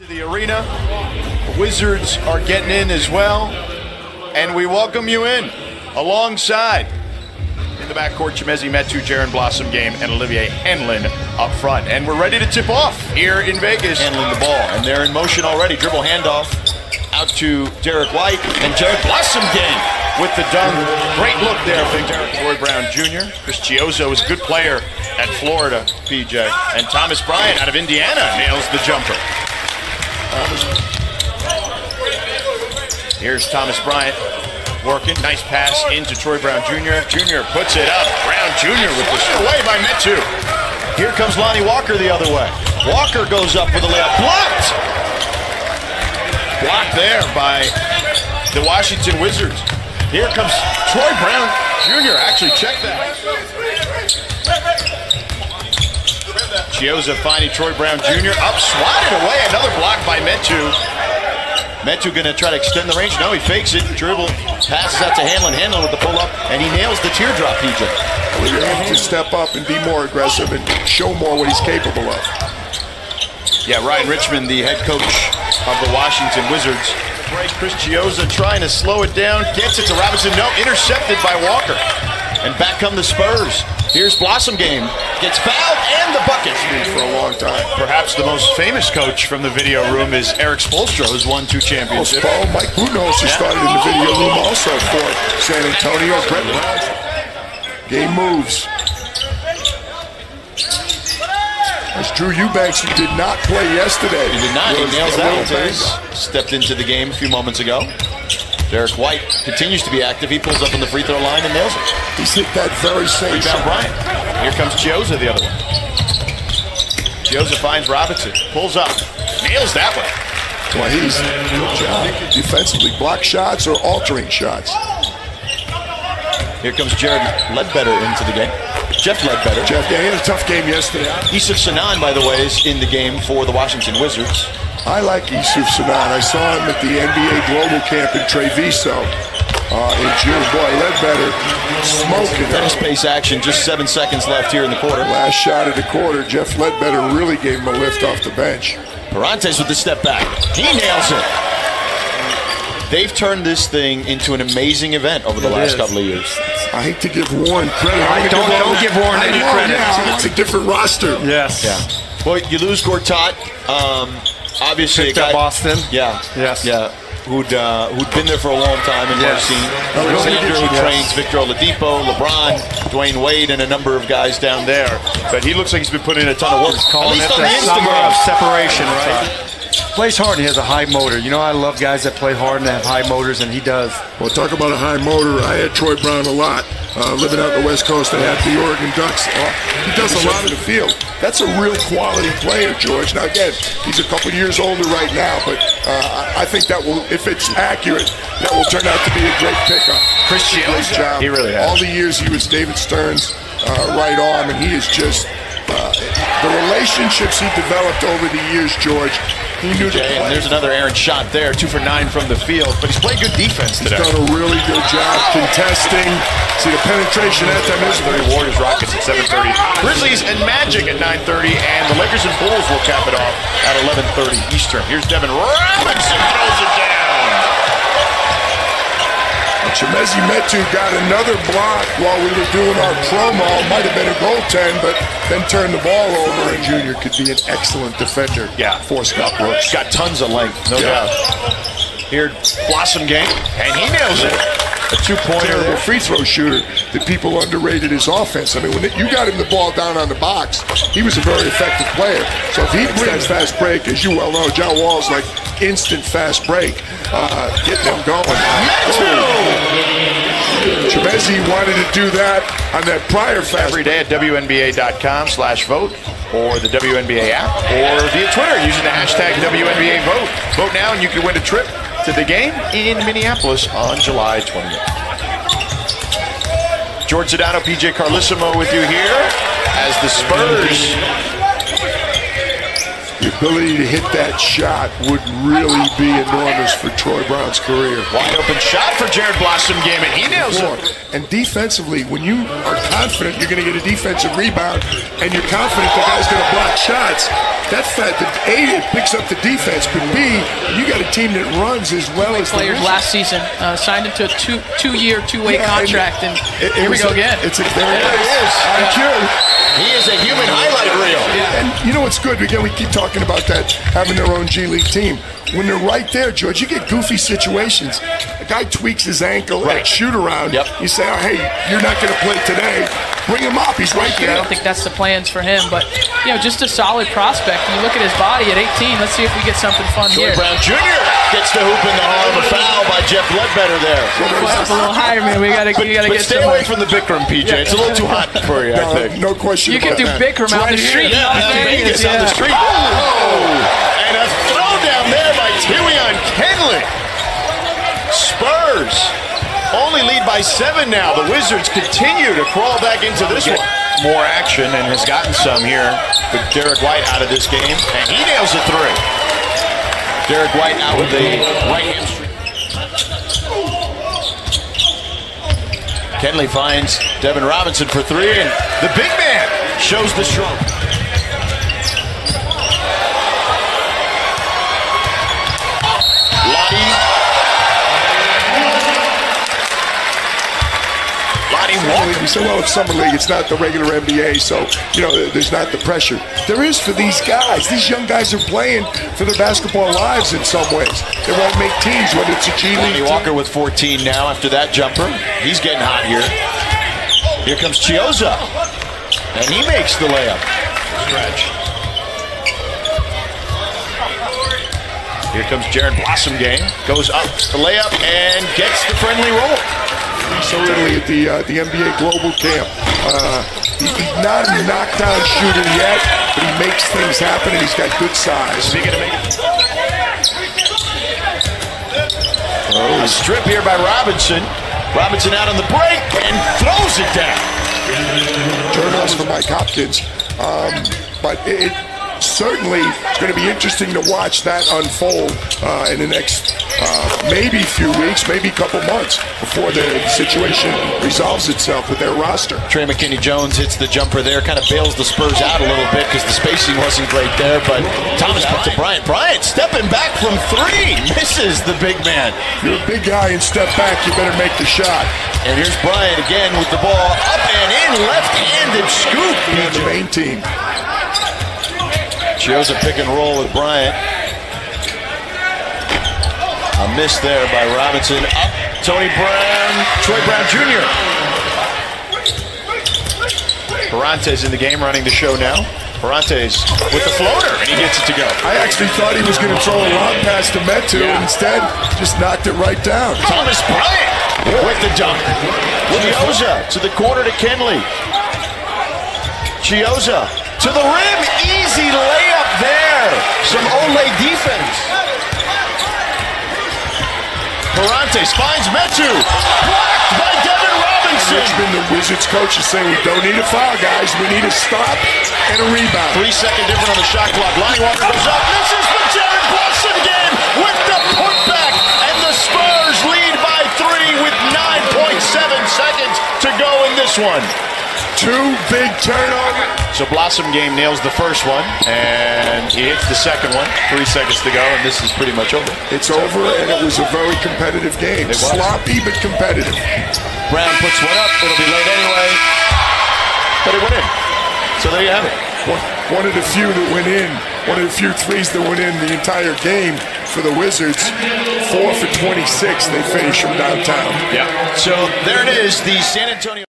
To the arena, the Wizards are getting in as well, and we welcome you in alongside in the backcourt Chimezie Metu, Jaren Blossom Game, and Olivier Hanlon up front. And we're ready to tip off here in Vegas. Handling the ball, and they're in motion already. Dribble handoff out to Derek White, and Jaren Blossom Game with the dunk. Great look there from Troy Brown Jr. Chris Chiozo is a good player at Florida, PJ. And Thomas Bryant out of Indiana nails the jumper. Here's Thomas Bryant working. Nice pass into Troy Brown Jr. Jr. puts it up. Brown Jr. with the away by Metu. Here comes Lonnie Walker the other way. Walker goes up with a layup. Blocked! Blocked there by the Washington Wizards. Here comes Troy Brown Jr. Actually, check that. Chioza finding Troy Brown Jr. up, swatted away. Another block by Metu. Metu gonna try to extend the range. No, he fakes it. Dribble, passes out to Hanlon. Hanlon with the pull up, and he nails the teardrop, PJ. Well, you have to step up and be more aggressive and show more what he's capable of. Yeah, Ryan Richmond, the head coach of the Washington Wizards. Chris Chioza trying to slow it down, gets it to Robinson. No, intercepted by Walker. And back come the Spurs. Here's Blossom Game. Gets fouled and the bucket. For a long time. Perhaps the most famous coach from the video room is Eric Spoelstra, who's won 2 championships. Oh, Mike Budenholzer started in the video room also for San Antonio. Brett Brown. Game moves. As Drew Eubanks, who did not play yesterday. He did not. He nails that. Stepped into the game a few moments ago. Derek White continues to be active. He pulls up on the free throw line and nails it. He's hit that very same shot. Bryant. Here comes Chioza the other way. Chioza finds Robinson. Pulls up. Nails that one. Well, he's good job defensively. Block shots or altering shots. Here comes Jared Ledbetter into the game. Jeff Ledbetter. Jeff, yeah, he had a tough game yesterday. Yusuf Sanan, by the way, is in the game for the Washington Wizards. I like Yusuf Sanan. I saw him at the NBA Global Camp in Treviso in June. Boy, Ledbetter smoking. Tennis pace action, just 7 seconds left here in the quarter. Last shot of the quarter, Jeff Ledbetter really gave him a lift off the bench. Parantes with the step back. He nails it. They've turned this thing into an amazing event over the last couple of years. I hate to give Warren credit. Don't give Warren any credit. Yeah, it's a different roster. Yes. Yeah. Well, you lose Gortat. Obviously, picked up Boston. Yeah. Yes. Yeah. Who'd been there for a long time in Marcin. Alexander, who trains Victor Oladipo, LeBron, Dwayne Wade, and a number of guys down there. But he looks like he's been putting in a ton of work. Calling it the summer of separation, right? Plays hard and he has a high motor. You know, I love guys that play hard and have high motors, and he does. Well, talk about a high motor. I had Troy Brown a lot. Living out in the West Coast, I had the Oregon Ducks. He does a lot in the field. That's a real quality player, George. Now, again, he's a couple years older right now, but I think that will, if it's accurate, that will turn out to be a great pickup. Chris Great job. He really has. All the years he was David Stern's right arm, and he is just the relationships he developed over the years, George. He knew to play. And there's another errant shot there, 2 for 9 from the field, but he's played good defense today. He's done a really good job contesting. See the penetration at that is 9:30 Warriors Rockets at 7:30. Grizzlies and Magic at 9:30, and the Lakers and Bulls will cap it off at 11:30 Eastern. Here's Devin Robinson, throws it down. Chimezie Metu got another block while we were doing our promo. Might have been a goaltend, but then turned the ball over. And Junior could be an excellent defender. Yeah, for Scott Brooks. Got tons of length, no doubt. Here, Blossom Game, and he nails it. A 2-pointer, a free throw shooter that people underrated his offense. I mean, when you got him the ball down on the box, he was a very effective player. So if he brings fast break, as you well know, John Wall's like instant fast break, getting them going. Chimezie wanted to do that on that prior fast every day at WNBA.com/vote or the WNBA app or via Twitter using the hashtag WNBAVote. Vote now and you can win a trip to the game in Minneapolis on July 20th. George Sedano, PJ Carlissimo with you here as the Spurs ability to hit that shot would really be enormous for Troy Brown's career. Wide open shot for Jared Blossom game, and he nails it. And defensively, when you are confident you're going to get a defensive rebound and you're confident the guy's going to block shots, that fact that A, it picks up the defense, but B, you got a team that runs as well as players last season signed him to a two-year, two-way contract, and here we go again. It's a very nice. He is a human highlight reel. Yeah. And you know what's good? Again, we keep talking about that, having their own G League team. When they're right there, George, you get goofy situations. A guy tweaks his ankle at shoot around. Yep. You say, oh, hey, you're not going to play today. Bring him up. He's right there. I don't think that's the plans for him, but just a solid prospect. You look at his body at 18. Let's see if we get something fun Troy here. Brown Jr. gets the hoop in the arm. A foul by Jeff Ledbetter there. Up a little higher, man. We gotta get. Stay away from the Bikram, PJ. Yeah. It's a little too hot for you. I think. No question. You can do Bikram out the street. Vegas on the street. Oh! And a throw down there by Tyrion Kenley. Spurs only lead by 7 now. The Wizards continue to crawl back into this one. More action and has gotten some here with Derek White out of this game. And he nails a 3. Derek White out with the right hamstring. Kenley finds Devin Robinson for 3, and the big man shows the stroke. You say, well, it's summer league. It's not the regular NBA, so there's not the pressure. There is for these guys. These young guys are playing for their basketball lives in some ways. They won't make teams when it's a G League. Lonnie Walker with 14 now after that jumper. He's getting hot here. Here comes Chiozza, and he makes the layup. Stretch. Here comes Jared Blossom game. Goes up the layup and gets the friendly roll. So early at the NBA Global Camp. He's not a knockdown shooter yet, but he makes things happen, and he's got good size. Speaking of a strip here by Robinson. Robinson out on the break and throws it down. Turnovers for Mike Hopkins, but it certainly is going to be interesting to watch that unfold in the next maybe few weeks, maybe a couple months before the situation resolves itself with their roster. Trey McKinney-Jones hits the jumper there, kind of bails the Spurs out a little bit because the spacing wasn't great there, but Thomas out to Bryant. Bryant stepping back from 3, misses the big man. You're a big guy and step back, you better make the shot. And here's Bryant again with the ball up and in, left-handed scoop. The main team. Chiozza pick and roll with Bryant. A miss there by Robinson. Up, Troy Brown Jr. Parantes in the game, running the show now. Parantes with the floater, and he gets it to go. I actually thought he was going to throw a long pass to Metu, and instead just knocked it right down. Thomas Bryant with the dunk. Chiozza to the corner to Kenley. Chiozza to the rim, easy layup there. Some Olay defense. Parantes finds Metu. Blocked by Devin Robinson. Richmond, the Wizards coach, is saying we don't need a foul, guys. We need a stop and a rebound. 3-second difference on the shot clock. Lonnie Walker goes up. This is the Jared Blossom game with the putback. And the Spurs lead by 3 with 9.7 seconds to go in this one. 2 big turnovers. So Blossom game nails the first one, and he hits the second one. 3 seconds to go, and this is pretty much over. It's over, and it was a very competitive game. Sloppy, but competitive. Brown puts one up. It'll be late anyway, but it went in. So there you have it. One of the few that went in. One of the few threes that went in the entire game for the Wizards. 4 for 26. They finish from downtown. Yeah. So there it is. The San Antonio.